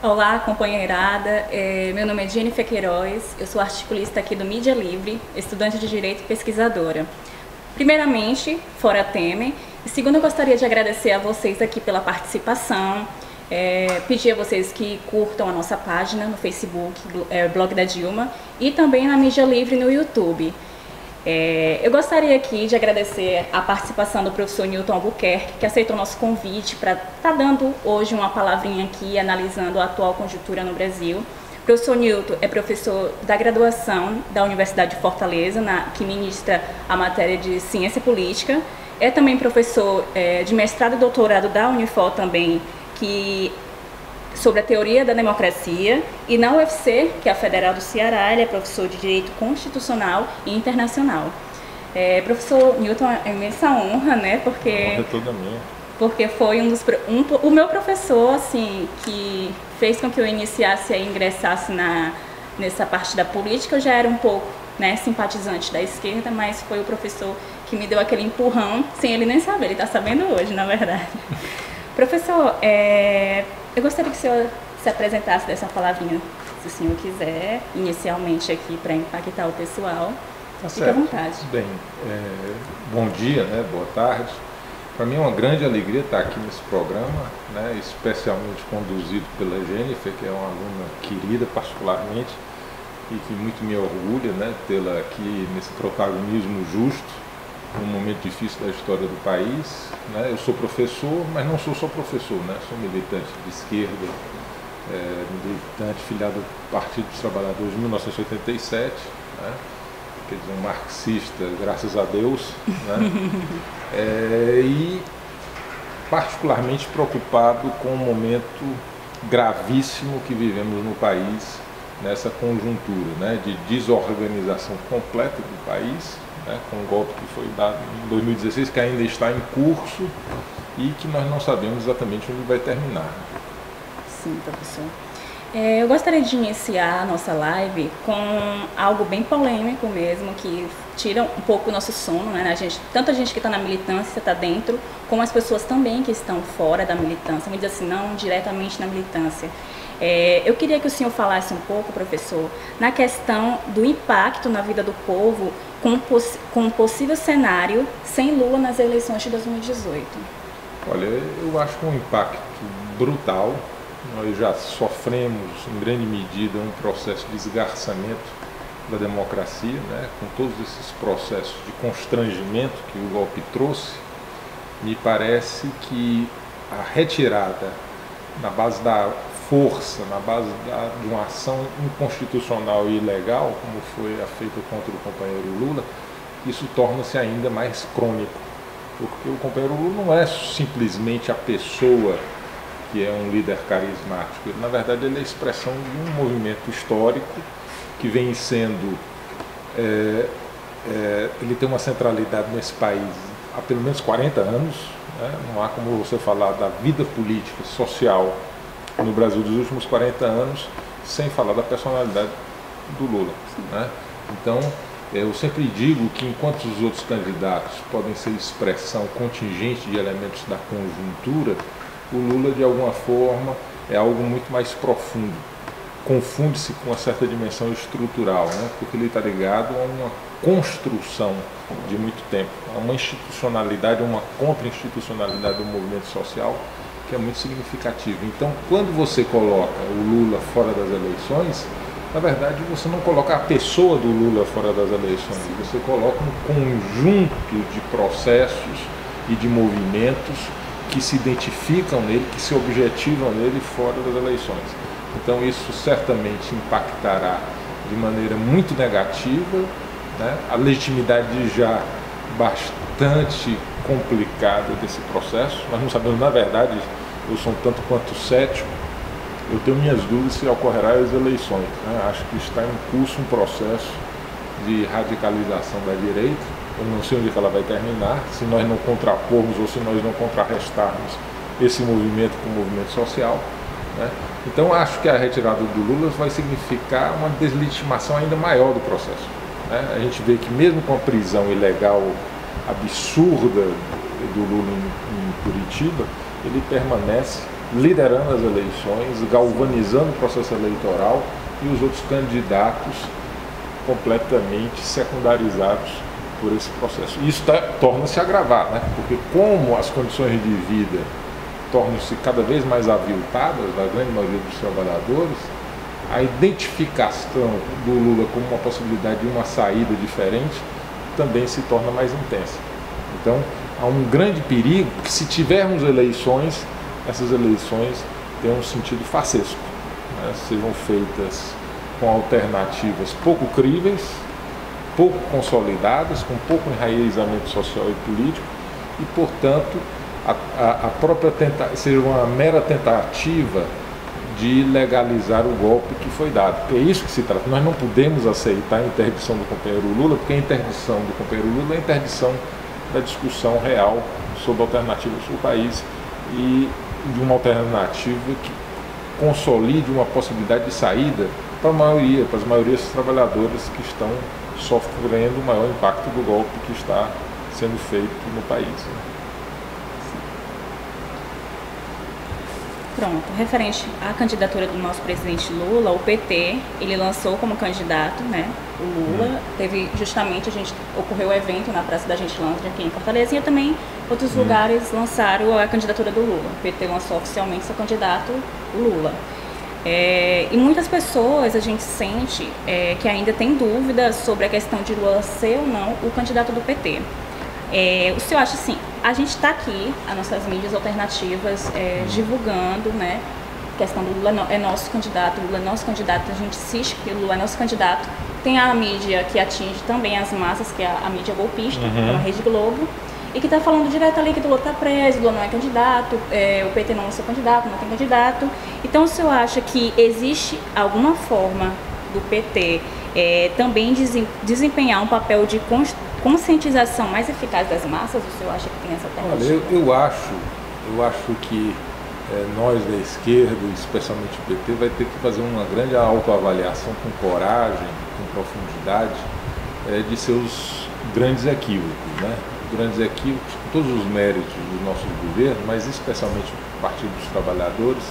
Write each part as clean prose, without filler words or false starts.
Olá, companheirada. Meu nome é Jennifer Queiroz, eu sou articulista aqui do Mídia Livre, estudante de Direito e pesquisadora. Primeiramente, fora Temer, e segundo, eu gostaria de agradecer a vocês aqui pela participação, pedir a vocês que curtam a nossa página no Facebook, Blog da Dilma, e também na Mídia Livre no YouTube. Eu gostaria aqui de agradecer a participação do professor Newton Albuquerque, que aceitou nosso convite para estar dando hoje uma palavrinha aqui, analisando a atual conjuntura no Brasil. O professor Newton é professor da graduação da Universidade de Fortaleza, que ministra a matéria de Ciência Política. É também professor de mestrado e doutorado da Unifor também, sobre a teoria da democracia, e na UFC, que é a Federal do Ceará, ele é professor de Direito Constitucional e Internacional. Professor Newton, é imensa honra, né? Porque a honra é toda minha. Porque foi o meu professor, assim, que fez com que eu iniciasse e ingressasse nessa parte da política. Eu já era um pouco, né, simpatizante da esquerda, mas foi o professor que me deu aquele empurrão, sem ele nem saber. Ele está sabendo hoje, na verdade. Professor, eu gostaria que o senhor se apresentasse dessa palavrinha, se o senhor quiser, inicialmente aqui, para impactar o pessoal. Tá Fique à vontade. Bem, bom dia, né? Boa tarde. Para mim é uma grande alegria estar aqui nesse programa, né? Especialmente conduzido pela Jennifer, que é uma aluna querida particularmente, e que muito me orgulha, né? Tê-la aqui nesse protagonismo justo, num momento difícil da história do país, né? Eu sou professor, mas não sou só professor, né? Sou militante de esquerda, militante filiado ao Partido dos Trabalhadores de 1987, né? Quer dizer, um marxista, graças a Deus, né? E particularmente preocupado com o momento gravíssimo que vivemos no país, nessa conjuntura, né? De desorganização completa do país, né, com o golpe que foi dado em 2016, que ainda está em curso e que nós não sabemos exatamente onde vai terminar. Sim, professor. Eu gostaria de iniciar a nossa live com algo bem polêmico mesmo, que tira um pouco o nosso sono, né? Tanto a gente que está na militância, está dentro, como as pessoas também que estão fora da militância, vamos dizer assim, não diretamente na militância. Eu queria que o senhor falasse um pouco, professor, na questão do impacto na vida do povo com um possível cenário sem Lula nas eleições de 2018. Olha, eu acho que um impacto brutal. Nós já sofremos, em grande medida, um processo de esgarçamento da democracia, né? Com todos esses processos de constrangimento que o golpe trouxe. Me parece que a retirada na base da força, na base de uma ação inconstitucional e ilegal, como foi a feita contra o companheiro Lula, isso torna-se ainda mais crônico, porque o companheiro Lula não é simplesmente a pessoa que é um líder carismático, na verdade ele é a expressão de um movimento histórico que vem sendo, ele tem uma centralidade nesse país há pelo menos 40 anos, né? Não há como você falar da vida política, social no Brasil dos últimos 40 anos sem falar da personalidade do Lula, né? Então, eu sempre digo que enquanto os outros candidatos podem ser expressão contingente de elementos da conjuntura, o Lula, de alguma forma, é algo muito mais profundo. Confunde-se com uma certa dimensão estrutural, né? Porque ele está ligado a uma construção de muito tempo, a uma institucionalidade, uma contra-institucionalidade do movimento social que é muito significativa. Então, quando você coloca o Lula fora das eleições, na verdade você não coloca a pessoa do Lula fora das eleições, você coloca um conjunto de processos e de movimentos que se identificam nele, que se objetivam nele fora das eleições. Então isso certamente impactará de maneira muito negativa, né, a legitimidade já bastante complicada desse processo. Nós não sabemos, na verdade, eu sou um tanto quanto cético, eu tenho minhas dúvidas se ocorrerá as eleições, né? Acho que está em curso um processo de radicalização da direita. Eu não sei onde ela vai terminar, se nós não contrapormos ou se nós não contrarrestarmos esse movimento com o movimento social, né? Então acho que a retirada do Lula vai significar uma deslegitimação ainda maior do processo, né? A gente vê que mesmo com a prisão ilegal absurda do Lula em Curitiba, ele permanece liderando as eleições, galvanizando o processo eleitoral, e os outros candidatos completamente secundarizados por esse processo. Isso torna-se agravar, né? Porque como as condições de vida tornam-se cada vez mais aviltadas da grande maioria dos trabalhadores, a identificação do Lula como uma possibilidade de uma saída diferente também se torna mais intensa. Então, há um grande perigo que, se tivermos eleições, essas eleições tenham um sentido faccesco, né? Sejam feitas com alternativas pouco críveis, pouco consolidadas, com pouco enraizamento social e político, e, portanto, a própria seja uma mera tentativa de legalizar o golpe que foi dado. Porque é isso que se trata. Nós não podemos aceitar a interdição do companheiro Lula, porque a interdição do companheiro Lula é a interdição da discussão real sobre alternativas para o país e de uma alternativa que consolide uma possibilidade de saída para a maioria, para as maiorias trabalhadoras que estão sofrendo o maior impacto do golpe que está sendo feito no país. Pronto, referente à candidatura do nosso presidente Lula, o PT, ele lançou como candidato, né, o Lula. Teve justamente, ocorreu o evento na Praça da Gentilândia aqui em Fortaleza, e também outros lugares lançaram a candidatura do Lula. O PT lançou oficialmente seu candidato, o Lula. E muitas pessoas, a gente sente que ainda tem dúvidas sobre a questão de Lula ser ou não o candidato do PT. O senhor acha assim, a gente está aqui, as nossas mídias alternativas divulgando, né, a questão do Lula é nosso candidato, Lula é nosso candidato, a gente insiste que o Lula é nosso candidato. Tem a mídia que atinge também as massas, que é a mídia golpista, que é a Rede Globo, e que está falando direto ali que o Lula está preso, o Lula não é candidato, o PT não é seu candidato, não tem candidato. Então o senhor acha que existe alguma forma do PT também desempenhar um papel de conscientização mais eficaz das massas? O senhor acha que tem essa alternativa? Olha, eu acho que nós da esquerda, especialmente o PT, vai ter que fazer uma grande autoavaliação com coragem, com profundidade, de seus grandes equívocos, né? Grandes equívocos, com todos os méritos do nosso governo, mas especialmente o Partido dos Trabalhadores,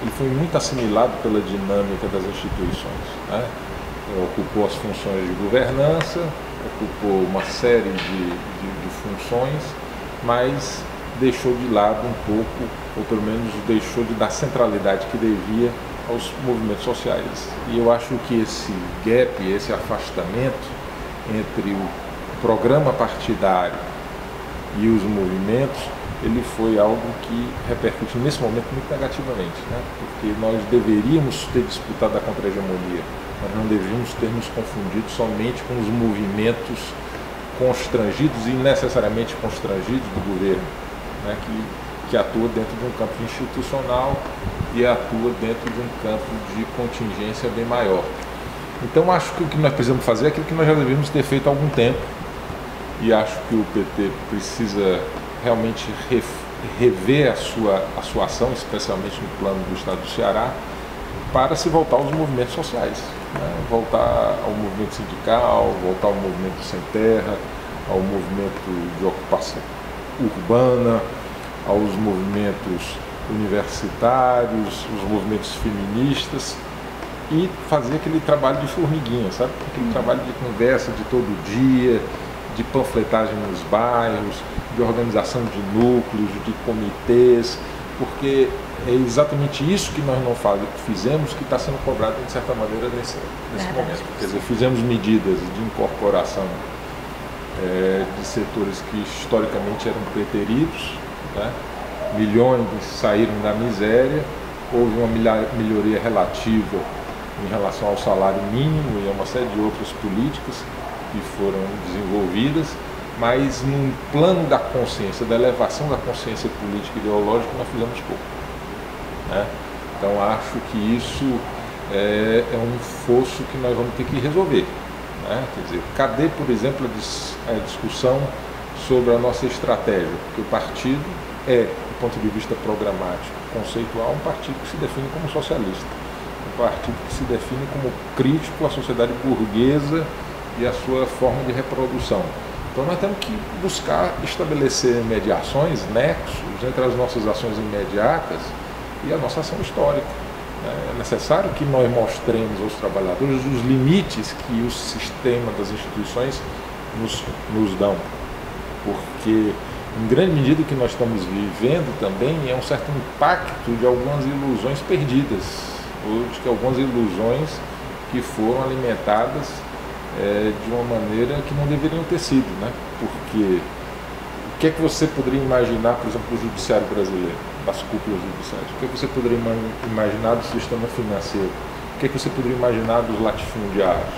ele foi muito assimilado pela dinâmica das instituições, né? Ocupou as funções de governança, ocupou uma série de funções, mas deixou de lado um pouco, ou pelo menos deixou de dar centralidade que devia aos movimentos sociais. E eu acho que esse gap, esse afastamento entre o programa partidário e os movimentos, ele foi algo que repercute nesse momento muito negativamente, né? Porque nós deveríamos ter disputado a contra-hegemonia. Nós não devíamos ter nos confundido somente com os movimentos constrangidos e necessariamente constrangidos do governo, né, que atua dentro de um campo institucional e atua dentro de um campo de contingência bem maior. Então acho que o que nós precisamos fazer é aquilo que nós já devíamos ter feito há algum tempo, e acho que o PT precisa realmente rever a sua ação, especialmente no plano do Estado do Ceará, para se voltar aos movimentos sociais, né? Voltar ao movimento sindical, voltar ao movimento sem terra, ao movimento de ocupação urbana, aos movimentos universitários, os movimentos feministas, e fazer aquele trabalho de formiguinha, sabe? Aquele trabalho de conversa de todo dia, de panfletagem nos bairros, de organização de núcleos, de comitês, porque é exatamente isso que nós não fizemos, que está sendo cobrado, de certa maneira, nesse momento. Quer dizer, fizemos medidas de incorporação de setores que historicamente eram preteridos, né? Milhões saíram da miséria, houve uma melhoria relativa em relação ao salário mínimo e a uma série de outras políticas que foram desenvolvidas, mas no plano da consciência, da elevação da consciência política e ideológica, nós fizemos pouco, né? Então acho que isso é um fosso que nós vamos ter que resolver, né? Quer dizer, cadê, por exemplo, a discussão sobre a nossa estratégia? Porque o partido do ponto de vista programático, conceitual, um partido que se define como socialista, um partido que se define como crítico à sociedade burguesa e à sua forma de reprodução. Então nós temos que buscar estabelecer mediações, nexos entre as nossas ações imediatas e a nossa ação histórica. É necessário que nós mostremos aos trabalhadores os limites que o sistema das instituições nos dão, porque em grande medida o que nós estamos vivendo também é um certo impacto de algumas ilusões perdidas, ou de algumas ilusões que foram alimentadas de uma maneira que não deveriam ter sido, né? Porque o que é que você poderia imaginar, por exemplo, do judiciário brasileiro, das cúpulas judiciais? O que é que você poderia imaginar do sistema financeiro? O que é que você poderia imaginar dos latifundiários?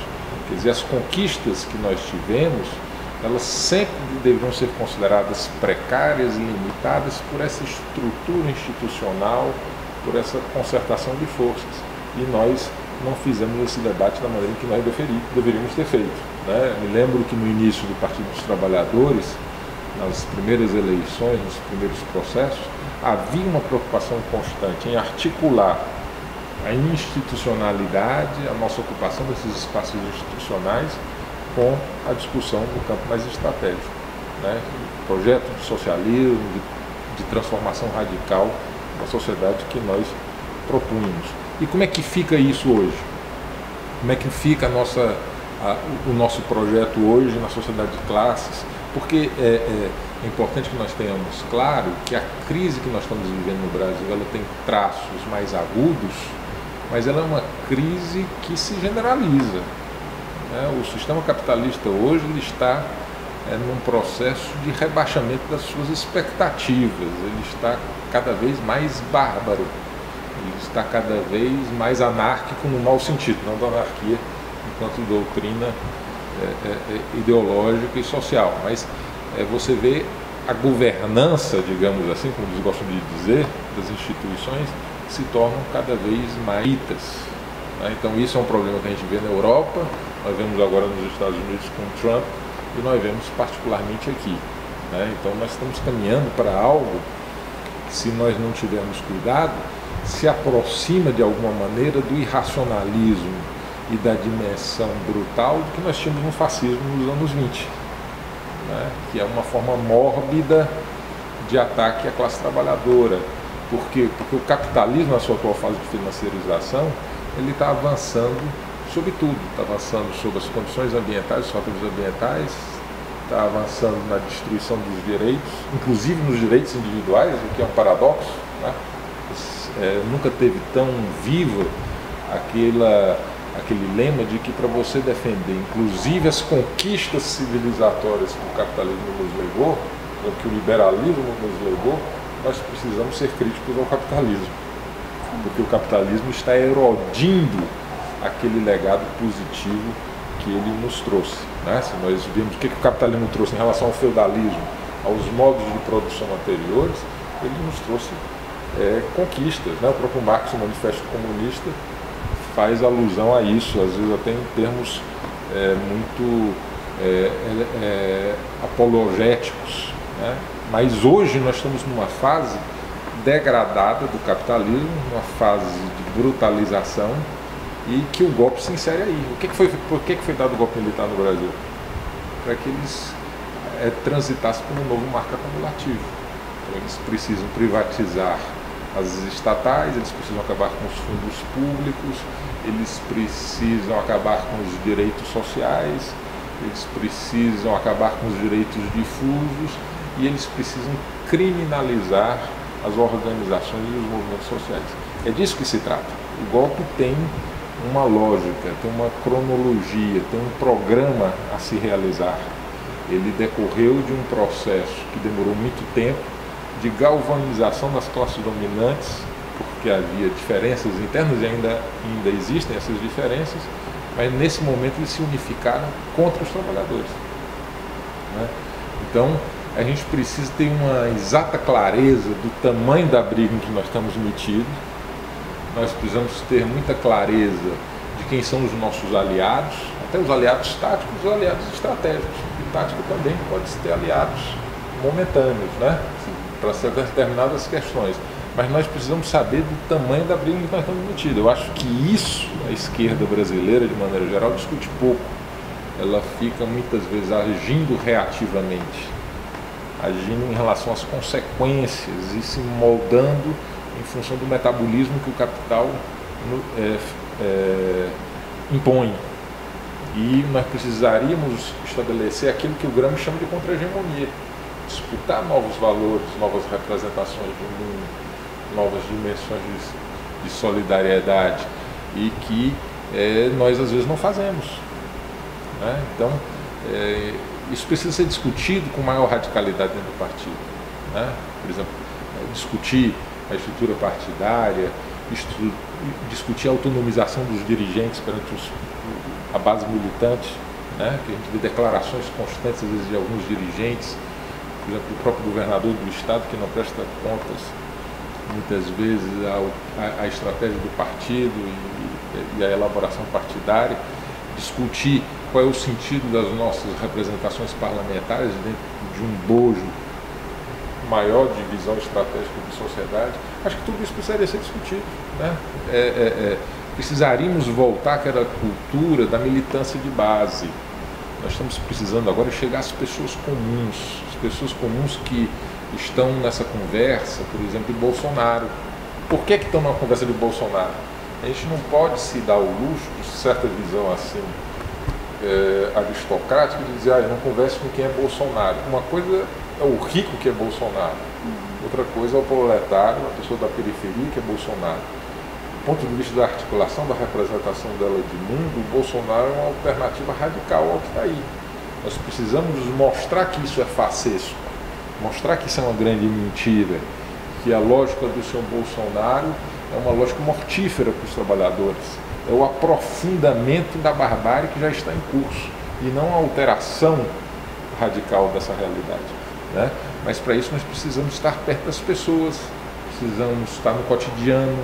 Quer dizer, as conquistas que nós tivemos, elas sempre deveriam ser consideradas precárias e limitadas por essa estrutura institucional, por essa concertação de forças. E nós não fizemos esse debate da maneira que nós deveríamos ter feito, né? Me lembro que no início do Partido dos Trabalhadores, nas primeiras eleições, nos primeiros processos, havia uma preocupação constante em articular a institucionalidade, a nossa ocupação desses espaços institucionais com a discussão do campo mais estratégico, né? Projeto de socialismo, de transformação radical da sociedade que nós propunhamos. E como é que fica isso hoje? Como é que fica o nosso projeto hoje na sociedade de classes? Porque é importante que nós tenhamos claro que a crise que nós estamos vivendo no Brasil, ela tem traços mais agudos, mas ela é uma crise que se generaliza. O sistema capitalista hoje ele está num processo de rebaixamento das suas expectativas, ele está cada vez mais bárbaro, ele está cada vez mais anárquico no mau sentido, não da anarquia enquanto doutrina ideológica e social, mas você vê a governança, digamos assim, como eles gostam de dizer, das instituições se tornam cada vez mais itas, né? Então isso é um problema que a gente vê na Europa, nós vemos agora nos Estados Unidos com Trump e nós vemos particularmente aqui, né? Então nós estamos caminhando para algo que, se nós não tivermos cuidado, se aproxima de alguma maneira do irracionalismo e da dimensão brutal do que nós tínhamos no fascismo nos anos 20, né? Que é uma forma mórbida de ataque à classe trabalhadora. Por quê? Porque o capitalismo, na sua atual fase de financiarização, ele está avançando sobre tudo, está avançando sobre as condições ambientais, os fatores ambientais, está avançando na destruição dos direitos, inclusive nos direitos individuais, o que é um paradoxo, né? Nunca teve tão vivo aquele lema de que para você defender, inclusive as conquistas civilizatórias que o capitalismo nos levou, ou que o liberalismo nos levou, nós precisamos ser críticos ao capitalismo, porque o capitalismo está erodindo aquele legado positivo que ele nos trouxe, né? Se nós vimos o que o capitalismo trouxe em relação ao feudalismo, aos modos de produção anteriores, ele nos trouxe conquistas, né? O próprio Marx, no Manifesto Comunista, faz alusão a isso, às vezes até em termos muito apologéticos, né? Mas hoje nós estamos numa fase degradada do capitalismo, uma fase de brutalização, e que o golpe se insere aí. Por que foi dado o golpe militar no Brasil? Para que eles transitassem por um novo marco acumulativo. Então, eles precisam privatizar as estatais, eles precisam acabar com os fundos públicos, eles precisam acabar com os direitos sociais, eles precisam acabar com os direitos difusos e eles precisam criminalizar as organizações e os movimentos sociais. É disso que se trata. O golpe tem uma lógica, tem uma cronologia, tem um programa a se realizar. Ele decorreu de um processo que demorou muito tempo, de galvanização das classes dominantes, porque havia diferenças internas e ainda existem essas diferenças, mas nesse momento eles se unificaram contra os trabalhadores, né? Então a gente precisa ter uma exata clareza do tamanho da briga em que nós estamos metidos. Nós precisamos ter muita clareza de quem são os nossos aliados, até os aliados táticos e os aliados estratégicos. E tático também pode ter aliados momentâneos, né? Para determinadas questões. Mas nós precisamos saber do tamanho da briga em que nós estamos metidos. Eu acho que isso a esquerda brasileira, de maneira geral, discute pouco. Ela fica muitas vezes agindo reativamente, agindo em relação às consequências e se moldando em função do metabolismo que o capital impõe. E nós precisaríamos estabelecer aquilo que o Gramsci chama de contra-hegemonia, disputar novos valores, novas representações do mundo, novas dimensões de solidariedade, e que nós às vezes não fazemos, né? Então, isso precisa ser discutido com maior radicalidade dentro do partido, né? Por exemplo, discutir a estrutura partidária, discutir a autonomização dos dirigentes perante a base militante, né? Que a gente vê declarações constantes às vezes de alguns dirigentes, por exemplo, o próprio governador do estado que não presta contas muitas vezes à estratégia do partido e à elaboração partidária, discutir qual é o sentido das nossas representações parlamentares dentro de um bojo maior de visão estratégica de sociedade. Acho que tudo isso precisaria ser discutido, né? Precisaríamos voltar àquela cultura da militância de base. Nós estamos precisando agora chegar às pessoas comuns que estão nessa conversa, por exemplo, de Bolsonaro. Por que estão numa conversa de Bolsonaro? A gente não pode se dar o luxo de certa visão assim aristocrática de dizer, eu não converso com quem é Bolsonaro. Uma coisa é o rico que é Bolsonaro, outra coisa é o proletário, a pessoa da periferia que é Bolsonaro. Do ponto de vista da articulação, da representação dela de mundo, o Bolsonaro é uma alternativa radical ao que está aí. Nós precisamos mostrar que isso é farsesco, mostrar que isso é uma grande mentira, que a lógica do senhor Bolsonaro é uma lógica mortífera para os trabalhadores, é o aprofundamento da barbárie que já está em curso e não a alteração radical dessa realidade, né? Mas para isso nós precisamos estar perto das pessoas, precisamos estar no cotidiano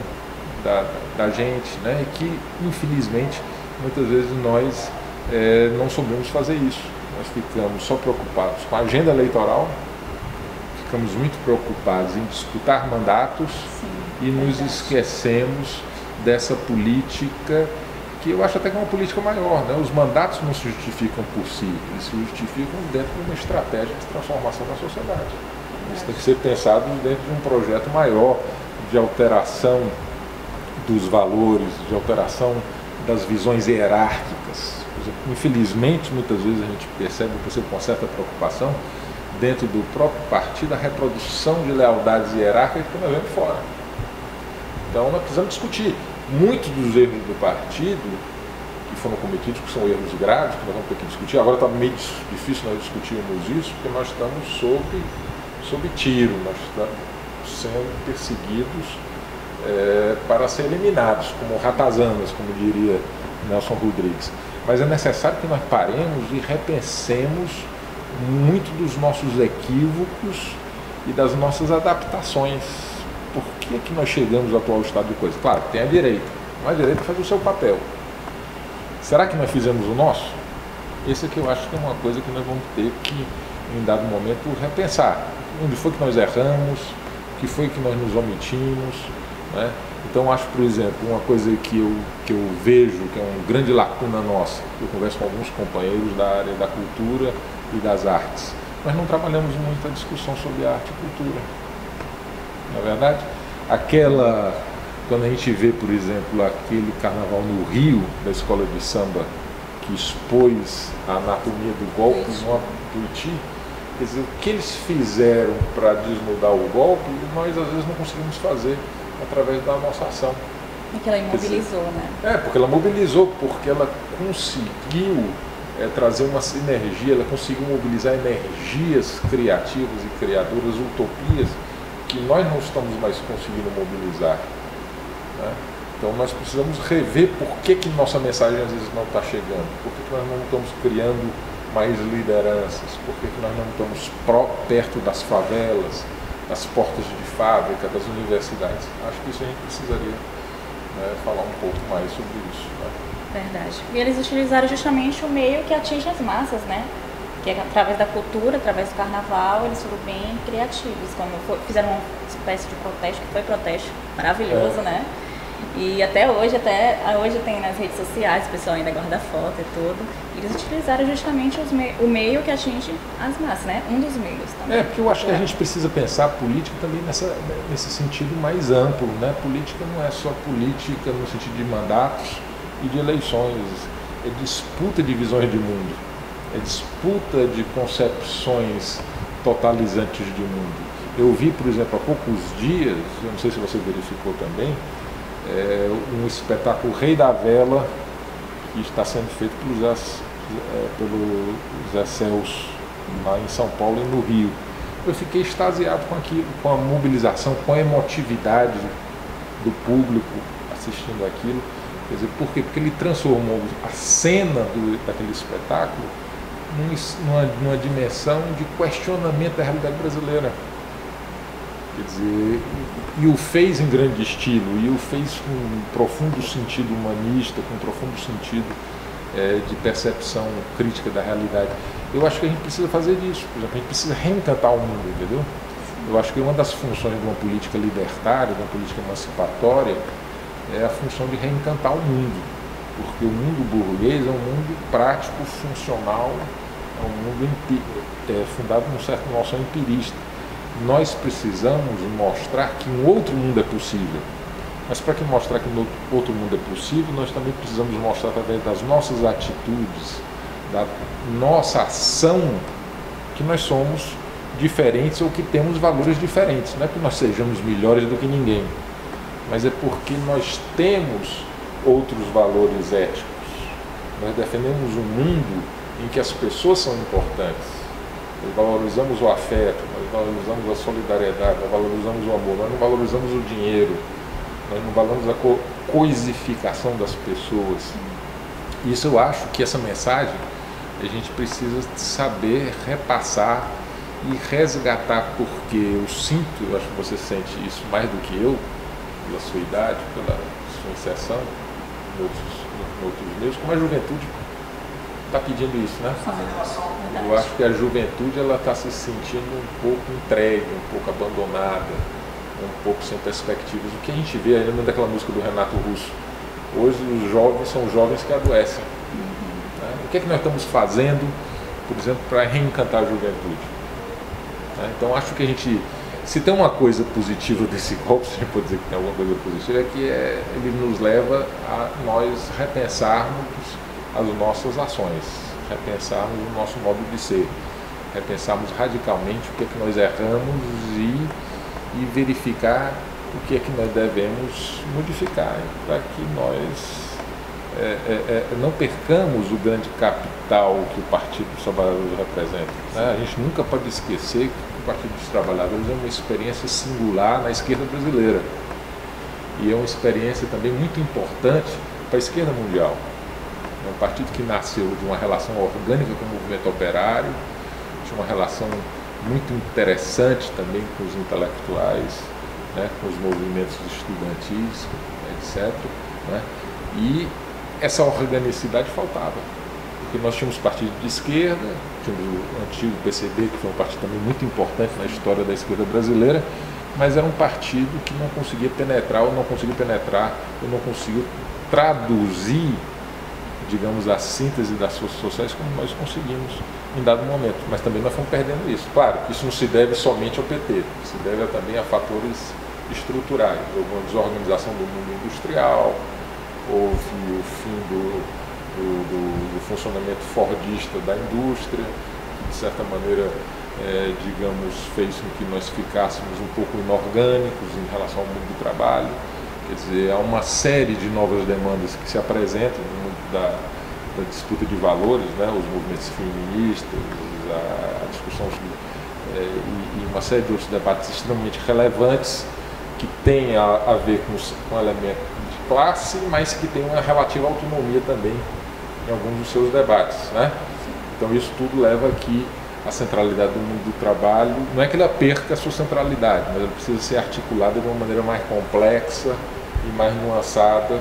da gente, né? E que infelizmente muitas vezes nós não soubemos fazer isso. Nós ficamos só preocupados com a agenda eleitoral, ficamos muito preocupados em disputar mandatos. Sim, e nos esquecemos dessa política, que eu acho até que é uma política maior, né? Os mandatos não se justificam por si, eles se justificam dentro de uma estratégia de transformação da sociedade. Isso tem que ser pensado dentro de um projeto maior de alteração dos valores, de alteração das visões hierárquicas. Infelizmente, muitas vezes a gente percebe com uma certa preocupação, dentro do próprio partido, a reprodução de lealdades hierárquicas que nós vemos fora. Então nós precisamos discutir. Muitos dos erros do partido que foram cometidos, que são erros graves, que nós vamos ter que discutir. Agora está meio difícil nós discutirmos isso, porque nós estamos sob tiro, nós estamos sendo perseguidos para ser eliminados, como ratazanas, como diria Nelson Rodrigues. Mas é necessário que nós paremos e repensemos muito dos nossos equívocos e das nossas adaptações. Por que nós chegamos ao atual estado de coisa? Claro, tem a direita, mas a direita faz o seu papel. Será que nós fizemos o nosso? Esse aqui eu acho que é uma coisa que nós vamos ter que, em dado momento, repensar. Onde foi que nós erramos? O que foi que nós nos omitimos? Né? Então, acho, por exemplo, uma coisa que eu vejo que é uma grande lacuna nossa. Eu converso com alguns companheiros da área da cultura e das artes. Nós não trabalhamos muito a discussão sobre arte e cultura. Na verdade, quando a gente vê, por exemplo, aquele carnaval no Rio, da escola de samba, que expôs a anatomia do golpe no Abuti, quer dizer, o que eles fizeram para desnudar o golpe, nós às vezes não conseguimos fazer através da nossa ação. Porque ela imobilizou, né? Porque ela mobilizou, porque ela conseguiu trazer uma sinergia, ela conseguiu mobilizar energias criativas e criadoras, utopias, que nós não estamos mais conseguindo mobilizar, né? Então nós precisamos rever por que nossa mensagem às vezes não está chegando, por que nós não estamos criando mais lideranças, por que nós não estamos perto das favelas, das portas de fábrica, das universidades. Acho que isso a gente precisaria falar um pouco mais sobre isso, né? Verdade. E eles utilizaram justamente o meio que atinge as massas, né? Que é através da cultura, através do carnaval, eles foram bem criativos. Quando fizeram uma espécie de protesto, que foi protesto maravilhoso, né? E até hoje tem nas redes sociais, o pessoal ainda guarda foto e tudo. Eles utilizaram justamente o meio que atinge as massas, né? Um dos meios também. Porque eu acho que a gente precisa pensar a política também nesse sentido mais amplo, né? Política não é só política no sentido de mandatos e de eleições, é disputa de visões de mundo, é disputa de concepções totalizantes de mundo. Eu vi, por exemplo, há poucos dias, eu não sei se você verificou também, um espetáculo Rei da Vela, que está sendo feito pelo Zé Celso, lá em São Paulo e no Rio. Eu fiquei extasiado com aquilo, com a mobilização, com a emotividade do público assistindo aquilo. Quer dizer, por quê? Porque ele transformou a cena daquele espetáculo numa dimensão de questionamento da realidade brasileira. Quer dizer, e o fez em grande estilo, e o fez com um profundo sentido humanista, com um profundo sentido de percepção crítica da realidade. Eu acho que a gente precisa fazer isso, por exemplo, a gente precisa reencantar o mundo, entendeu? Eu acho que uma das funções de uma política libertária, de uma política emancipatória, é a função de reencantar o mundo, porque o mundo burguês é um mundo prático, funcional, é um mundo fundado num certo noção empirista. Nós precisamos mostrar que um outro mundo é possível. Mas para que mostrar que um outro mundo é possível, nós também precisamos mostrar através das nossas atitudes, da nossa ação, que nós somos diferentes ou que temos valores diferentes. Não é que nós sejamos melhores do que ninguém, mas é porque nós temos outros valores éticos. Nós defendemos um mundo em que as pessoas são importantes. Nós valorizamos o afeto, nós valorizamos a solidariedade, nós valorizamos o amor, nós não valorizamos o dinheiro, nós não valorizamos a coisificação das pessoas. Isso eu acho que essa mensagem a gente precisa saber repassar e resgatar, porque eu sinto, eu acho que você sente isso mais do que eu, pela sua idade, pela sua inserção em outros meios, como a juventude está pedindo isso, né? Eu acho que a juventude ela está se sentindo um pouco entregue, um pouco abandonada, um pouco sem perspectivas. O que a gente vê, eu lembro daquela música do Renato Russo, hoje os jovens são jovens que adoecem. Né? O que é que nós estamos fazendo, por exemplo, para reencantar a juventude? Né? Então acho que a gente, se tem uma coisa positiva desse golpe, se a gente pode dizer que tem alguma coisa positiva, é que ele nos leva a nós repensarmos as nossas ações, repensarmos o nosso modo de ser, repensarmos radicalmente o que é que nós erramos e verificar o que é que nós devemos modificar para que nós não percamos o grande capital que o Partido dos Trabalhadores representa. Né? A gente nunca pode esquecer que o Partido dos Trabalhadores é uma experiência singular na esquerda brasileira e é uma experiência também muito importante para a esquerda mundial. É um partido que nasceu de uma relação orgânica com o movimento operário, de uma relação muito interessante também com os intelectuais, né, com os movimentos estudantis, etc. Né? E essa organicidade faltava, porque nós tínhamos partido de esquerda, tínhamos o antigo PCB, que foi um partido também muito importante na história da esquerda brasileira, mas era um partido que não conseguia penetrar, ou não conseguiu traduzir, digamos, a síntese das forças sociais como nós conseguimos em dado momento, mas também nós fomos perdendo isso. Claro que isso não se deve somente ao PT, se deve também a fatores estruturais. Houve uma desorganização do mundo industrial, houve o fim do funcionamento fordista da indústria, que de certa maneira, digamos, fez com que nós ficássemos um pouco inorgânicos em relação ao mundo do trabalho. Quer dizer, há uma série de novas demandas que se apresentam no mundo da disputa de valores, né? Os movimentos feministas, a discussão e uma série de outros debates extremamente relevantes que têm a ver com um elemento de classe, mas que tem uma relativa autonomia também em alguns dos seus debates. Né? Então isso tudo leva aqui a centralidade do mundo do trabalho, não é que ela perca a sua centralidade, mas ela precisa ser articulada de uma maneira mais complexa e mais nuançada,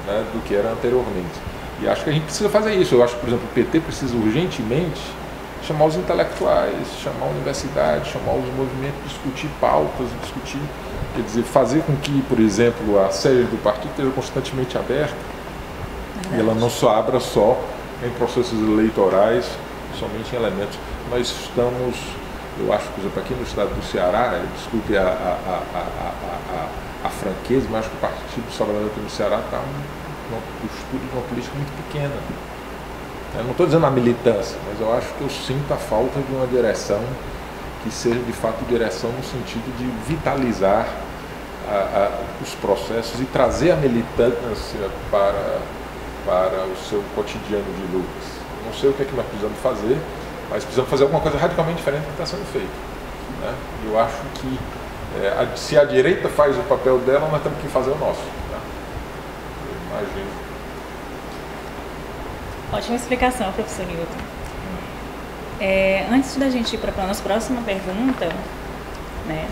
né, do que era anteriormente. E acho que a gente precisa fazer isso. Eu acho que, por exemplo, o PT precisa urgentemente chamar os intelectuais, chamar a universidade, chamar os movimentos, discutir pautas, discutir Quer dizer, fazer com que, por exemplo, a sede do partido esteja constantemente aberta e ela não só abra só em processos eleitorais, somente em elementos. Nós estamos, eu acho, por exemplo, aqui no estado do Ceará, desculpe a franqueza, mas acho que o Partido dos Trabalhadores aqui no Ceará está numa postura de uma política muito pequena. Eu não estou dizendo a militância, mas eu acho que eu sinto a falta de uma direção que seja de fato direção no sentido de vitalizar os processos e trazer a militância para o seu cotidiano de lutas. Não sei o que é que nós precisamos fazer, mas precisamos fazer alguma coisa radicalmente diferente do que está sendo feito, né? Eu acho que se a direita faz o papel dela, nós temos que fazer o nosso, né? Eu imagino. Ótima explicação, professor Newton. Antes da gente ir para a nossa próxima pergunta, né,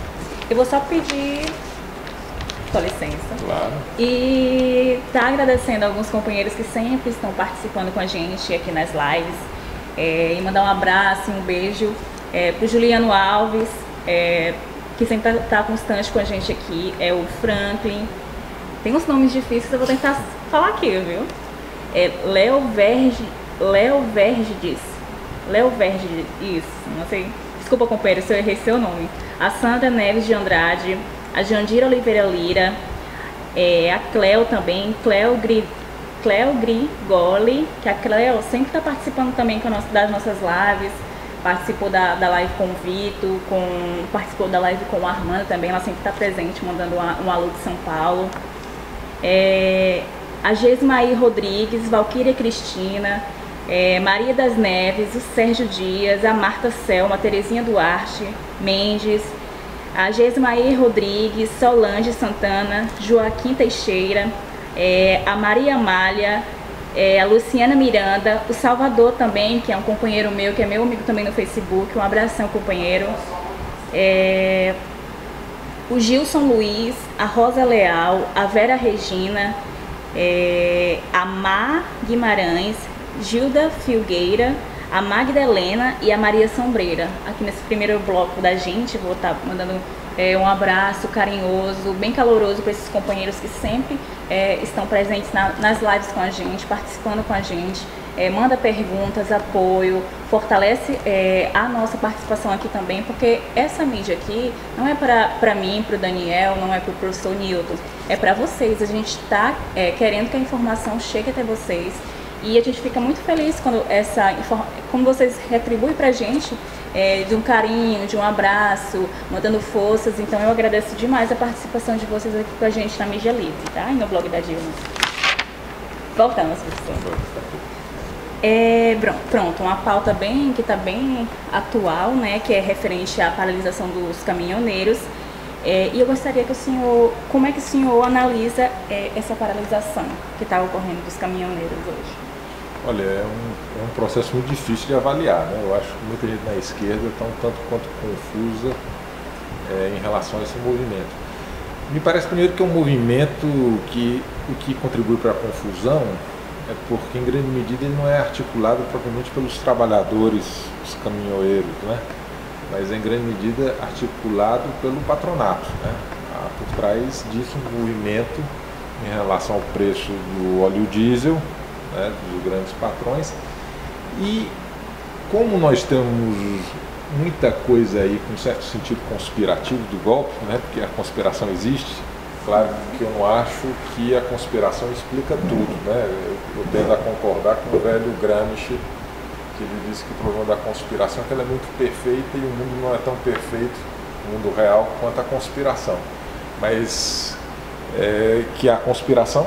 eu vou só pedir, com licença, claro, e tá agradecendo a alguns companheiros que sempre estão participando com a gente aqui nas lives, e mandar um abraço e um beijo para o Juliano Alves, que sempre está constante com a gente aqui, o Franklin, tem uns nomes difíceis, eu vou tentar falar aqui, viu? Léo Verges, isso, não sei, desculpa, companheiro, se eu errei seu nome. A Sandra Neves de Andrade, a Jandira Oliveira Lira, a Cleo também, Cleo Grigoli, que a Cleo sempre está participando também das nossas lives, participou da live com o Vitor, participou da live com o Armando também, ela sempre está presente, mandando um alô de São Paulo. A Gesmaí Rodrigues, Valquíria Cristina, Maria das Neves, o Sérgio Dias, a Marta Selma, a Terezinha Duarte, Mendes, a Gesmaí Rodrigues, Solange Santana, Joaquim Teixeira, a Maria Amália, a Luciana Miranda, o Salvador também, que é um companheiro meu, que é meu amigo também no Facebook, um abração, companheiro. O Gilson Luiz, a Rosa Leal, a Vera Regina, a Má Guimarães, Gilda Filgueira, a Magda Helena e a Maria Sombreira. Aqui nesse primeiro bloco da gente, vou estar mandando um abraço carinhoso, bem caloroso para esses companheiros que sempre estão presentes nas lives com a gente, participando com a gente, manda perguntas, apoio, fortalece a nossa participação aqui também, porque essa mídia aqui não é para mim, para o Daniel, não é para o professor Newton, é para vocês. A gente está querendo que a informação chegue até vocês. E a gente fica muito feliz quando vocês retribuem pra gente de um carinho, de um abraço, mandando forças. Então eu agradeço demais a participação de vocês aqui com a gente na Mídia Livre, tá? E no blog da Dilma. Voltamos, professor. Pronto, uma pauta que está bem atual, né? Que é referente à paralisação dos caminhoneiros. E eu gostaria que o senhor, como é que o senhor analisa essa paralisação que está ocorrendo dos caminhoneiros hoje? Olha, é um processo muito difícil de avaliar, né? Eu acho que muita gente na esquerda está um tanto quanto confusa em relação a esse movimento. Me parece primeiro que é um movimento que o que contribui para a confusão é porque, em grande medida, ele não é articulado propriamente pelos trabalhadores, os caminhoneiros, né? Mas em grande medida articulado pelo patronato, né? Há por trás disso um movimento em relação ao preço do óleo diesel, né, dos grandes patrões. E como nós temos muita coisa aí com um certo sentido conspirativo do golpe, né, porque a conspiração existe, claro que eu não acho que a conspiração explica tudo, né? Eu tendo a concordar com o velho Gramsci, que ele disse que o problema da conspiração é que ela é muito perfeita e o mundo não é tão perfeito, o mundo real, quanto a conspiração. Mas que a conspiração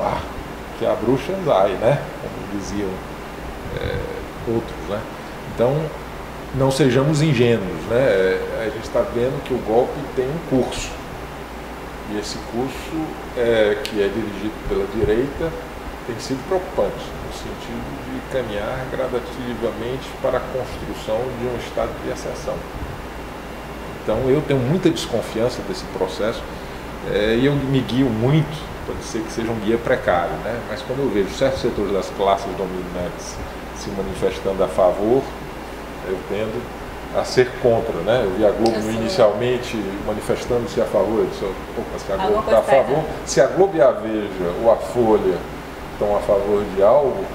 que a bruxa vai, né? Como diziam outros, né? Então, não sejamos ingênuos, né? A gente está vendo que o golpe tem um curso. E esse curso, que é dirigido pela direita, tem sido preocupante, no sentido de caminhar gradativamente para a construção de um estado de exceção. Então eu tenho muita desconfiança desse processo e eu me guio muito, pode ser que seja um guia precário, né? Mas quando eu vejo certos setores das classes dominantes se manifestando a favor, eu tendo a ser contra, né? Eu vi a Globo inicialmente manifestando-se a favor, eu disse, opa, se a Globo está a favor, se a Globo e a Veja ou a Folha estão a favor de algo,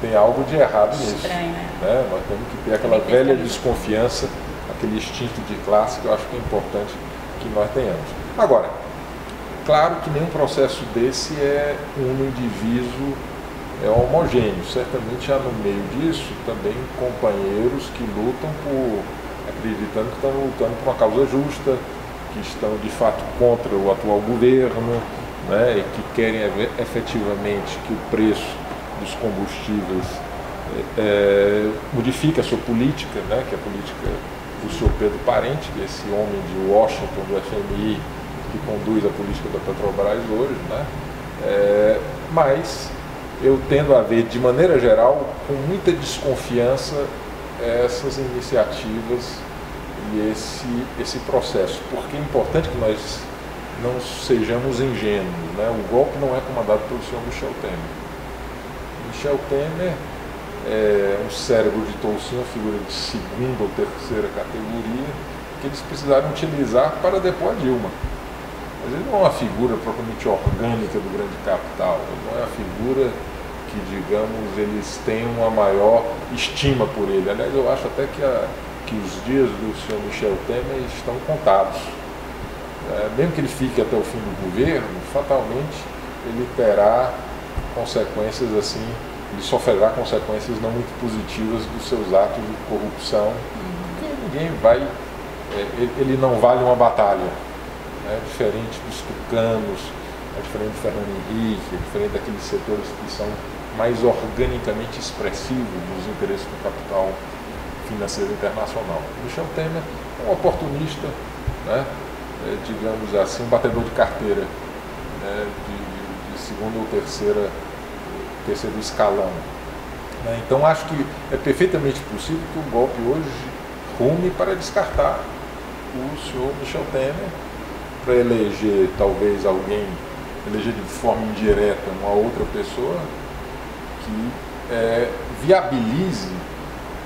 tem algo de errado nisso. Estranho, né? Nós temos que ter aquela velha desconfiança, aquele instinto de classe que eu acho que é importante que nós tenhamos. Agora, claro que nenhum processo desse é unidiviso, é homogêneo. Certamente há no meio disso também companheiros que lutam acreditando que estão lutando por uma causa justa, que estão de fato contra o atual governo, né, e que querem efetivamente que o preço dos combustíveis modifique a sua política, né, que é a política do senhor Pedro Parente, esse homem de Washington, do FMI, que conduz a política da Petrobras hoje, né? Mas eu tendo a ver, de maneira geral, com muita desconfiança essas iniciativas e esse processo, porque é importante que nós não sejamos ingênuos, né? O golpe não é comandado pelo senhor Michel Temer. Michel Temer é um cérebro de toucinho, uma figura de segunda ou terceira categoria, que eles precisaram utilizar para depor a Dilma. Mas ele não é uma figura propriamente orgânica do grande capital, ele não é a figura que, digamos, eles têm uma maior estima por ele. Aliás, eu acho até que os dias do senhor Michel Temer estão contados. Mesmo que ele fique até o fim do governo, fatalmente ele terá consequências assim, ele sofrerá consequências não muito positivas dos seus atos de corrupção, porque ninguém vai, ele não vale uma batalha, né? Diferente dos tucanos, diferente do Fernando Henrique, diferente daqueles setores que são mais organicamente expressivos dos interesses do capital financeiro internacional. Michel Temer é um oportunista, né? Digamos assim, um batedor de carteira, né? de segundo ou terceiro escalão. Né? Então acho que é perfeitamente possível que o golpe hoje rume para descartar o senhor Michel Temer, para eleger talvez alguém, eleger de forma indireta uma outra pessoa que viabilize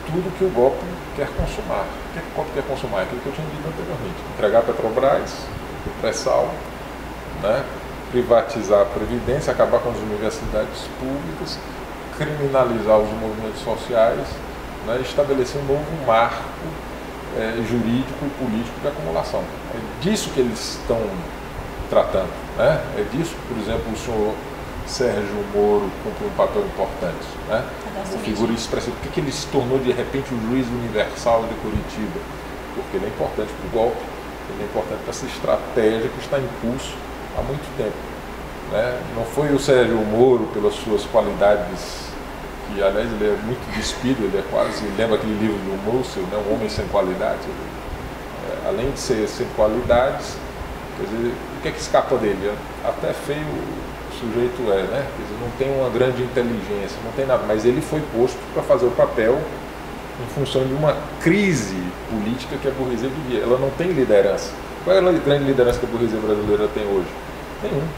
tudo que o golpe quer consumar. O que o golpe quer consumar? Aquilo que eu tinha dito anteriormente. Entregar a Petrobras, o pré-sal, né? Privatizar a Previdência, acabar com as universidades públicas, criminalizar os movimentos sociais, né? Estabelecer um novo marco jurídico e político de acumulação. É disso que eles estão tratando. Né? É disso que, por exemplo, o senhor Sérgio Moro cumpre um papel importante. Né? Uma figura expressiva. Por que ele se tornou, de repente, o juiz universal de Curitiba? Porque ele é importante para o golpe, ele é importante para essa estratégia que está em curso há muito tempo. Né? Não foi o Sérgio Moro, pelas suas qualidades, que aliás ele é muito despido, ele é quase, lembra aquele livro do Mossel, né? Um homem sem qualidades. Além de ser sem qualidades, quer dizer, o que é que escapa dele? Até feio o sujeito né? Quer dizer, não tem uma grande inteligência, não tem nada, mas ele foi posto para fazer o papel em função de uma crise política que a burguesia vivia. Ela não tem liderança. Qual é a grande liderança que a burguesia brasileira tem hoje? Nenhum.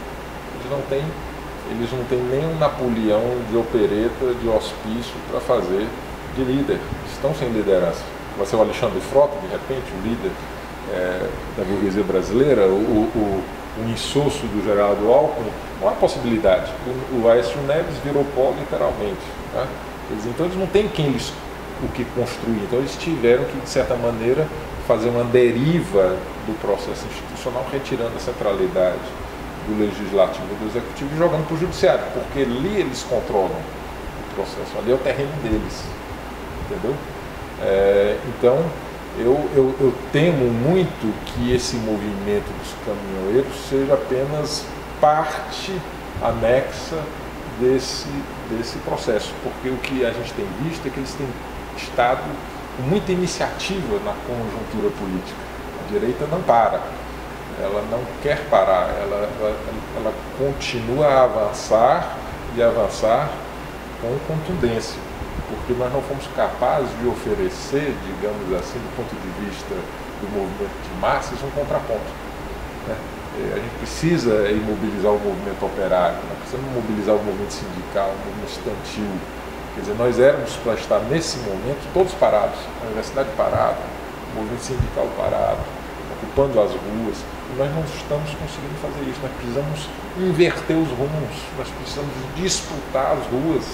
Eles não têm nem um Napoleão de opereta, de hospício para fazer de líder. Estão sem liderança. Vai ser o Alexandre Frota, de repente, o líder da burguesia brasileira, o insosso do Geraldo Alckmin. Não há possibilidade. O Aécio Neves virou pó literalmente. Né? Então eles não têm o que construir. Então eles tiveram que, de certa maneira, fazer uma deriva do processo institucional, retirando a centralidade do legislativo e do executivo e jogando para o judiciário, porque ali eles controlam o processo, ali é o terreno deles, entendeu? Então eu temo muito que esse movimento dos caminhoneiros seja apenas parte anexa desse processo, porque o que a gente tem visto é que eles têm estado com muita iniciativa na conjuntura política. A direita não para. Ela não quer parar, ela continua a avançar e avançar com contundência, porque nós não fomos capazes de oferecer, digamos assim, do ponto de vista do movimento de massas, um contraponto. Né? A gente precisa imobilizar o movimento operário, nós precisamos mobilizar o movimento sindical, o movimento estudantil. Quer dizer, nós éramos para estar nesse momento todos parados, a universidade parada, movimento sindical parado, ocupando as ruas. E nós não estamos conseguindo fazer isso. Nós precisamos inverter os rumos, nós precisamos disputar as ruas.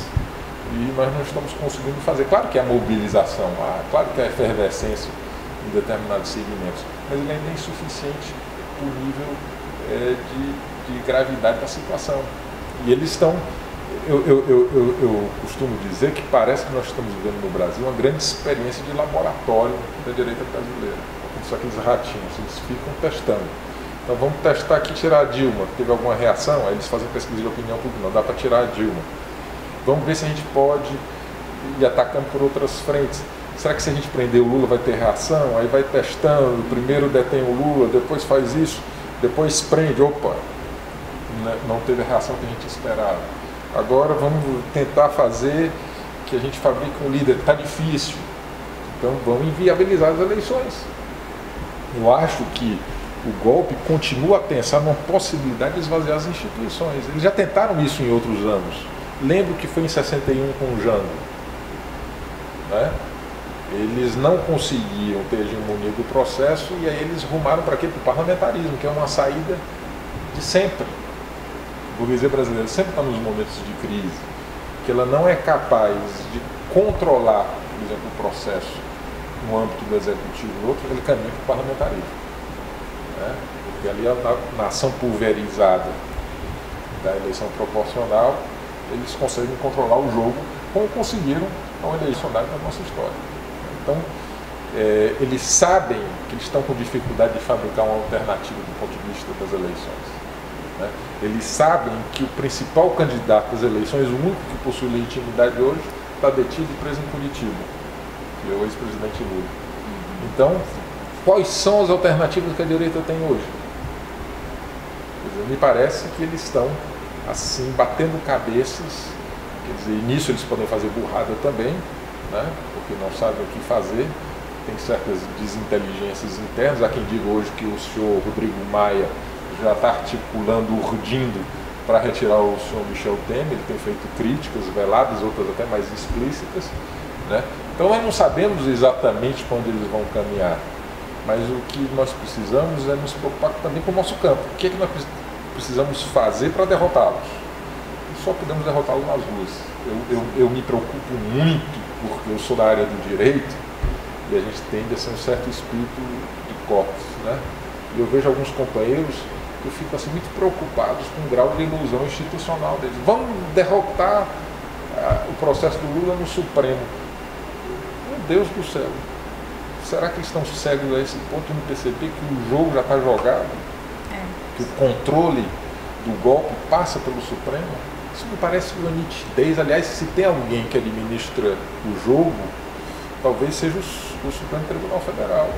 E nós não estamos conseguindo fazer. Claro que há mobilização, claro que há efervescência em determinados segmentos, mas ele ainda é insuficiente por nível de gravidade da situação. E eles estão... Eu costumo dizer que parece que nós estamos vivendo no Brasil uma grande experiência de laboratório da direita brasileira. São aqueles ratinhos, eles ficam testando. Então vamos testar aqui, tirar a Dilma. Teve alguma reação? Aí eles fazem pesquisa de opinião pública, não dá para tirar a Dilma. Vamos ver se a gente pode ir atacando por outras frentes. Será que se a gente prender o Lula vai ter reação? Aí vai testando, primeiro detém o Lula, depois faz isso, depois prende. Opa, não teve a reação que a gente esperava. Agora vamos tentar fazer que a gente fabrique um líder. Está difícil. Então vamos inviabilizar as eleições. Eu acho que o golpe continua a pensar numa possibilidade de esvaziar as instituições. Eles já tentaram isso em outros anos. Lembro que foi em 61 com o Jango. Né? Eles não conseguiam ter hegemonia do processo e aí eles rumaram para quê? Para o parlamentarismo, que é uma saída de sempre. A burguesia brasileira sempre está nos momentos de crise, que ela não é capaz de controlar, por exemplo, o processo no âmbito do executivo e outro, ele caminha para o parlamentarismo. Né? Porque ali na ação pulverizada da eleição proporcional, eles conseguem controlar o jogo como conseguiram ao eleicionário da nossa história. Então, eles sabem que eles estão com dificuldade de fabricar uma alternativa do ponto de vista das eleições. Né? Eles sabem que o principal candidato às eleições, o único que possui legitimidade hoje, está detido e preso em Curitiba, que é o ex-presidente Lula. Então, quais são as alternativas que a direita tem hoje? Quer dizer, me parece que eles estão assim, batendo cabeças, quer dizer, nisso eles podem fazer burrada também, né? Porque não sabem o que fazer, tem certas desinteligências internas. Há quem diga hoje que o senhor Rodrigo Maia já está articulando, urdindo para retirar o senhor Michel Temer. Ele tem feito críticas veladas, outras até mais explícitas, né? Então nós não sabemos exatamente para onde eles vão caminhar, mas o que nós precisamos é nos preocupar também com o nosso campo. O que é que nós precisamos fazer para derrotá-los? Só podemos derrotá-los nas ruas. Eu me preocupo muito, porque eu sou da área do direito e a gente tende a ser um certo espírito de corpos, né? E eu vejo alguns companheiros que eu fico assim, muito preocupados com o grau de ilusão institucional deles. Vamos derrotar o processo do Lula no Supremo. Meu Deus do céu! Será que eles estão cegos a esse ponto de não perceber que o jogo já está jogado? Que o controle do golpe passa pelo Supremo? Isso me parece uma nitidez. Aliás, se tem alguém que administra o jogo, talvez seja o Supremo Tribunal Federal,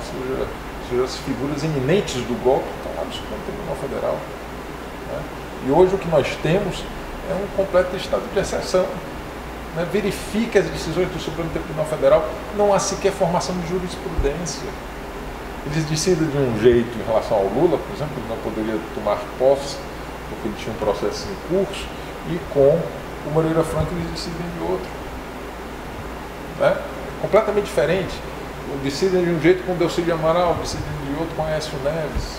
seja as figuras eminentes do golpe que estão lá no Supremo Tribunal Federal. Né? E hoje o que nós temos é um completo estado de exceção. Né? Verifique as decisões do Supremo Tribunal Federal, não há sequer formação de jurisprudência. Eles decidem de um jeito em relação ao Lula, por exemplo, ele não poderia tomar posse, porque ele tinha um processo em curso, e com o Moreira Franco eles decidem de outro. Né? Completamente diferente. Decidem de um jeito com o Delcídio Amaral, decidem de outro com Aécio Neves.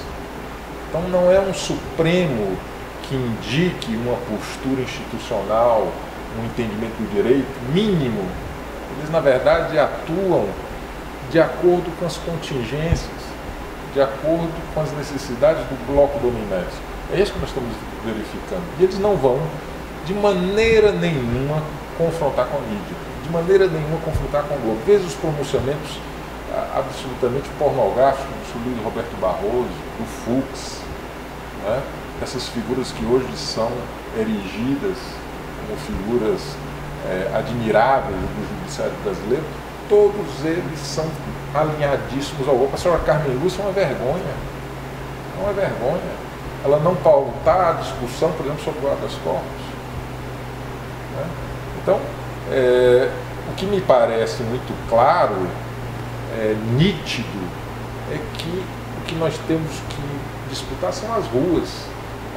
Então não é um Supremo que indique uma postura institucional, um entendimento do direito mínimo. Eles, na verdade, atuam de acordo com as contingências, de acordo com as necessidades do bloco dominante. É isso que nós estamos verificando. E eles não vão, de maneira nenhuma, confrontar com a mídia, de maneira nenhuma confrontar com o Globo. Veja os pronunciamentos absolutamente pornográficos do Luiz Roberto Barroso, do Fux, né? Essas figuras que hoje são erigidas como figuras admiráveis do judiciário brasileiro. Todos eles são alinhadíssimos ao golpe. A senhora Carmen Lúcia é uma vergonha. É uma vergonha. Ela não pautar a discussão, por exemplo, sobre o habeas corpus. Né? Então, o que me parece muito claro, nítido, é que o que nós temos que disputar são as ruas,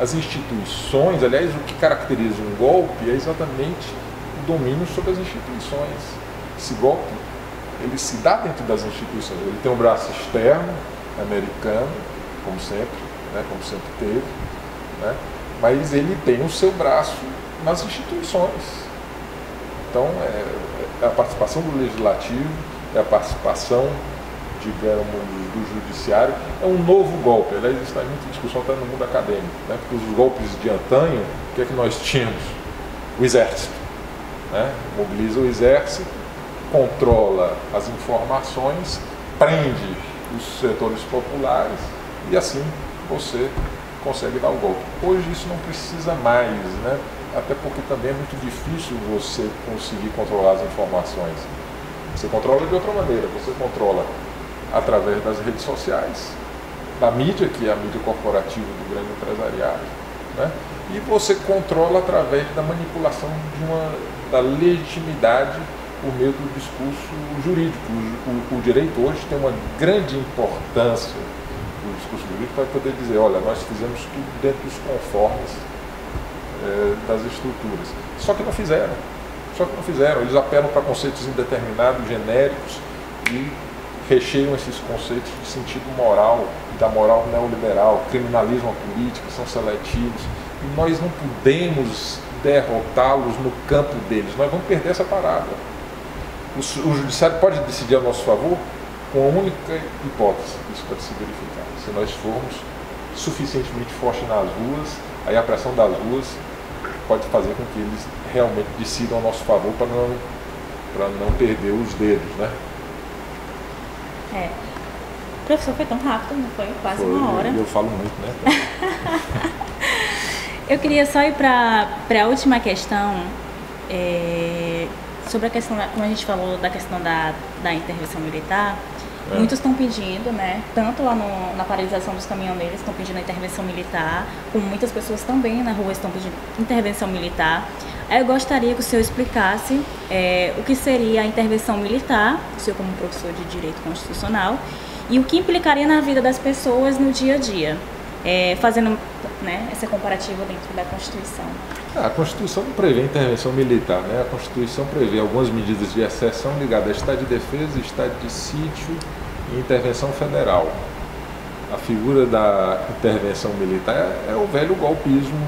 as instituições. Aliás, o que caracteriza um golpe é exatamente o domínio sobre as instituições. Esse golpe ele se dá dentro das instituições. Ele tem um braço externo, americano, como sempre, né, como sempre teve, né, mas ele tem o seu braço nas instituições. Então, é a participação do legislativo, é a participação, digamos, do judiciário. É um novo golpe. Aliás, isso está em muita discussão até no mundo acadêmico, né? Porque os golpes de antanho, o que é que nós tínhamos? O exército, né? Mobiliza o exército, controla as informações, prende os setores populares e assim você consegue dar o golpe. Hoje isso não precisa mais, né? Até porque também é muito difícil você conseguir controlar as informações. Você controla de outra maneira, você controla através das redes sociais, da mídia, que é a mídia corporativa do grande empresariado, né? E você controla através da manipulação da legitimidade por meio do discurso jurídico. O direito hoje tem uma grande importância, o discurso jurídico, para poder dizer, olha, nós fizemos tudo dentro dos conformes das estruturas. Só que não fizeram. Eles apelam para conceitos indeterminados, genéricos, e recheiam esses conceitos de sentido moral, da moral neoliberal, criminalizam a política, são seletivos. E nós não podemos derrotá-los no campo deles. Nós vamos perder essa parada. O judiciário pode decidir a nosso favor com a única hipótese, isso pode se verificar. Se nós formos suficientemente fortes nas ruas, aí a pressão das ruas pode fazer com que eles realmente decidam a nosso favor para não perder os dedos, né? Professor, foi tão rápido, não foi? Quase uma hora. Eu falo muito, né? Eu queria só ir para a última questão, sobre a questão, como a gente falou, da questão da intervenção militar. Muitos estão pedindo, né, tanto lá na paralisação dos caminhoneiros, estão pedindo a intervenção militar, como muitas pessoas também na rua estão pedindo intervenção militar. Aí eu gostaria que o senhor explicasse o que seria a intervenção militar, o senhor como professor de Direito Constitucional, e o que implicaria na vida das pessoas no dia a dia, fazendo, né, essa comparativa dentro da Constituição. A Constituição não prevê intervenção militar, né? A Constituição prevê algumas medidas de exceção ligadas a estado de defesa, estado de sítio e intervenção federal. A figura da intervenção militar é o velho golpismo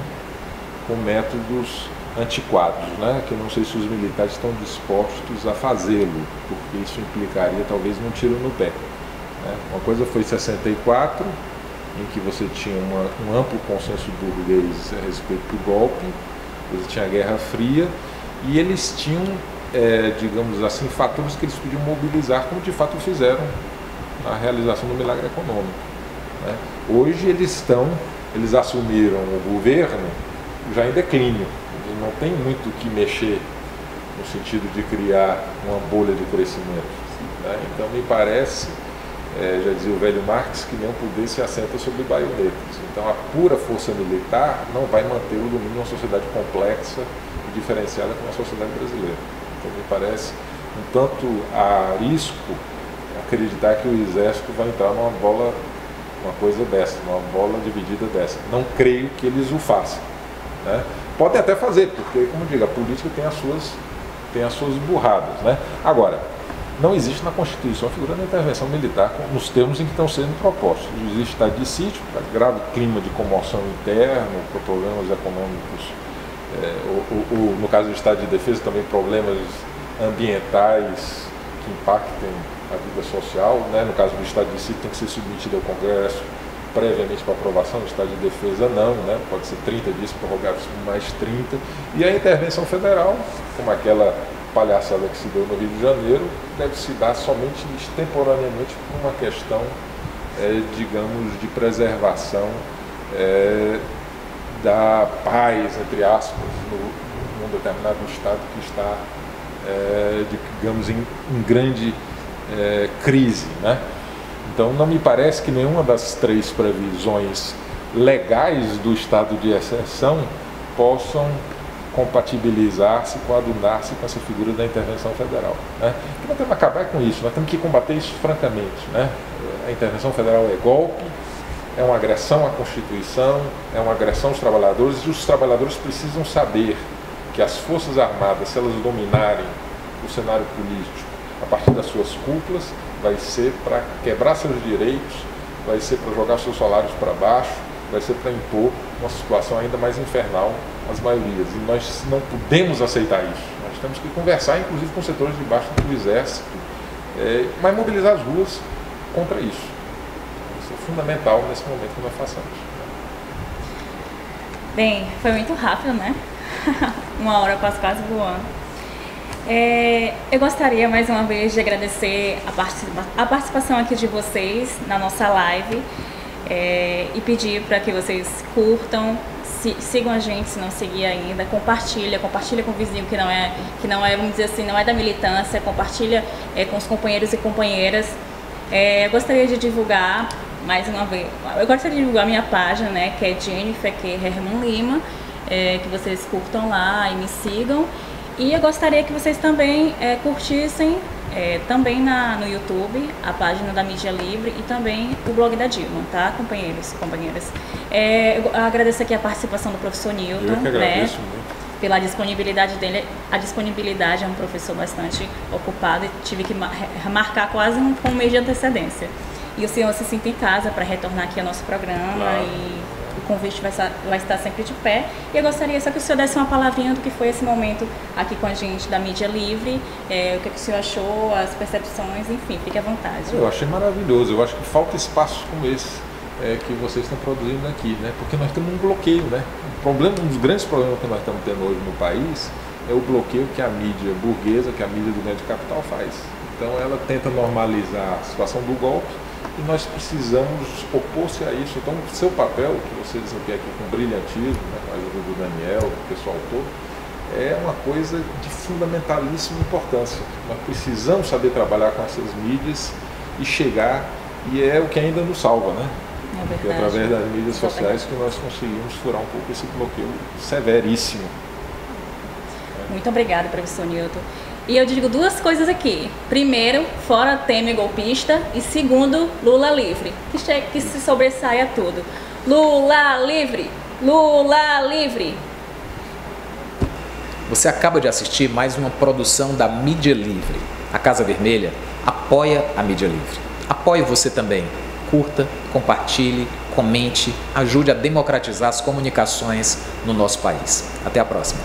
com métodos antiquados, né? Que eu não sei se os militares estão dispostos a fazê-lo, porque isso implicaria talvez um tiro no pé, né? Uma coisa foi 64, em que você tinha um amplo consenso burguês a respeito do golpe, você tinha a Guerra Fria, e eles tinham, digamos assim, fatores que eles podiam mobilizar, como de fato fizeram na realização do milagre econômico, né? Hoje eles assumiram o governo já em declínio, eles não tem muito o que mexer no sentido de criar uma bolha de crescimento, né? Então me parece, já dizia o velho Marx, que nenhum poder se assenta sobre baionetas. Então a pura força militar não vai manter o domínio de uma sociedade complexa e diferenciada como a sociedade brasileira. Então me parece um tanto a risco acreditar que o exército vai entrar numa bola, uma coisa dessa, numa bola dividida dessa. Não creio que eles o façam, né? Podem até fazer, porque, como digo, a política tem as suas burradas, né? Agora, não existe na Constituição a figura da intervenção militar nos termos em que estão sendo propostos. Existe estado de sítio, grave clima de comoção interna, problemas econômicos, no caso do estado de defesa também problemas ambientais que impactem a vida social, né? No caso do estado de sítio tem que ser submetido ao Congresso previamente para aprovação, o estado de defesa não, né? Pode ser 30 dias prorrogados por mais 30. E a intervenção federal, como aquela palhaçada que se deu no Rio de Janeiro, deve se dar somente extemporaneamente por uma questão, digamos, de preservação da paz, entre aspas, num determinado estado que está, digamos, em grande crise, né? Então não me parece que nenhuma das três previsões legais do estado de exceção possam compatibilizar-se, coadunar-se com essa figura da intervenção federal, né? Então, nós temos que acabar com isso, nós temos que combater isso francamente, né? A intervenção federal é golpe, é uma agressão à Constituição, é uma agressão aos trabalhadores, e os trabalhadores precisam saber que as Forças Armadas, se elas dominarem o cenário político, a partir das suas cúpulas, vai ser para quebrar seus direitos, vai ser para jogar seus salários para baixo, vai ser para impor uma situação ainda mais infernal às maiorias. E nós não podemos aceitar isso. Nós temos que conversar, inclusive, com setores de baixo do exército, mas mobilizar as ruas contra isso. Isso é fundamental nesse momento que nós façamos. Bem, foi muito rápido, né? 1 hora quase voando. Eu gostaria mais uma vez de agradecer a participação aqui de vocês na nossa live e pedir para que vocês curtam, sigam a gente se não seguir ainda, compartilha com o vizinho que não é, vamos dizer assim, não é da militância, compartilha com os companheiros e companheiras. Eu gostaria de divulgar mais uma vez, eu gostaria de divulgar minha página, né, que é Jennifer Herman Lima, que vocês curtam lá e me sigam. E eu gostaria que vocês também curtissem também no YouTube a página da Mídia Livre e também o blog da Dilma, tá, companheiros e companheiras? Eu agradeço aqui a participação do professor Newton, eu que agradeço, né, pela disponibilidade dele. A disponibilidade, é um professor bastante ocupado e tive que marcar quase com um mês de antecedência. E o senhor se sinta em casa para retornar aqui ao nosso programa. Claro. E o convite vai estar sempre de pé. E eu gostaria só que o senhor desse uma palavrinha do que foi esse momento aqui com a gente da Mídia Livre, o que o senhor achou, as percepções, enfim, fique à vontade. Eu achei maravilhoso. Eu acho que falta espaços como esse que vocês estão produzindo aqui, né? Porque nós temos um bloqueio, né? Um dos grandes problemas que nós estamos tendo hoje no país é o bloqueio que a mídia burguesa, que a mídia do médio capital faz. Então ela tenta normalizar a situação do golpe e nós precisamos opor-se a isso. Então o seu papel, que você desempenha aqui com brilhantismo, né, com a ajuda do Daniel, do pessoal todo, é uma coisa de fundamentalíssima importância. Nós precisamos saber trabalhar com essas mídias e chegar, e é o que ainda nos salva, né? Porque é através das mídias sociais que nós conseguimos furar um pouco esse bloqueio severíssimo. Muito obrigada, professor Newton. E eu digo duas coisas aqui. Primeiro, fora Temer golpista. E segundo, Lula livre. Que se sobressaia tudo. Lula livre! Lula livre! Você acaba de assistir mais uma produção da Mídia Livre. A Casa Vermelha apoia a Mídia Livre. Apoie você também. Curta, compartilhe, comente, ajude a democratizar as comunicações no nosso país. Até a próxima.